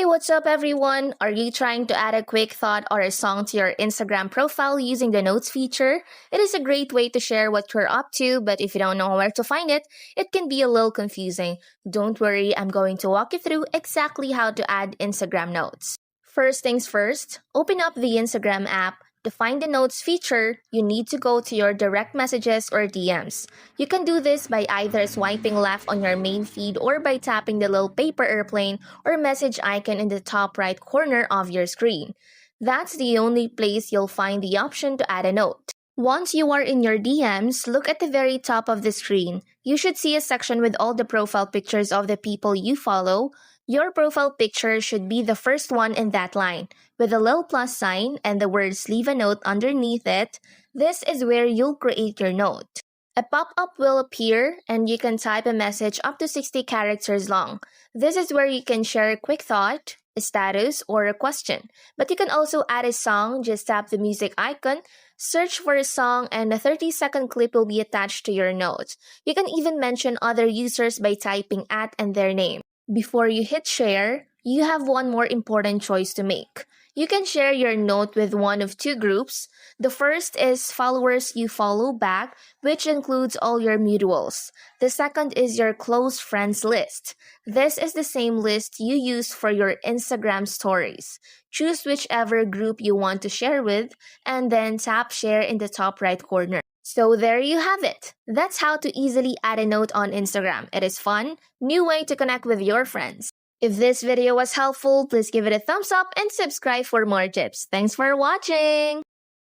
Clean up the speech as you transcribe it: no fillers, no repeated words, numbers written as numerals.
Hey, what's up, everyone? Are you trying to add a quick thought or a song to your Instagram profile using the notes feature? It is a great way to share what you're up to, but if you don't know where to find it, it can be a little confusing. Don't worry, I'm going to walk you through exactly how to add Instagram notes. First things first, open up the Instagram app. To find the notes feature, you need to go to your direct messages or DMs. You can do this by either swiping left on your main feed or by tapping the little paper airplane or message icon in the top right corner of your screen. That's the only place you'll find the option to add a note. Once you are in your DMs, look at the very top of the screen. You should see a section with all the profile pictures of the people you follow. Your profile picture should be the first one in that line, with a little plus sign and the words leave a note underneath it. This is where you'll create your note. A pop-up will appear and you can type a message up to 60 characters long. This is where you can share a quick thought, a status, or a question. But you can also add a song, just tap the music icon, search for a song, and a 30-second clip will be attached to your note. You can even mention other users by typing @ and their name. Before you hit share, you have one more important choice to make. You can share your note with one of two groups. The first is followers you follow back, which includes all your mutuals. The second is your close friends list. This is the same list you use for your Instagram stories. Choose whichever group you want to share with, and then tap share in the top right corner. So there you have it. That's how to easily add a note on Instagram. It is fun, new way to connect with your friends. If this video was helpful, please give it a thumbs up and subscribe for more tips. Thanks for watching!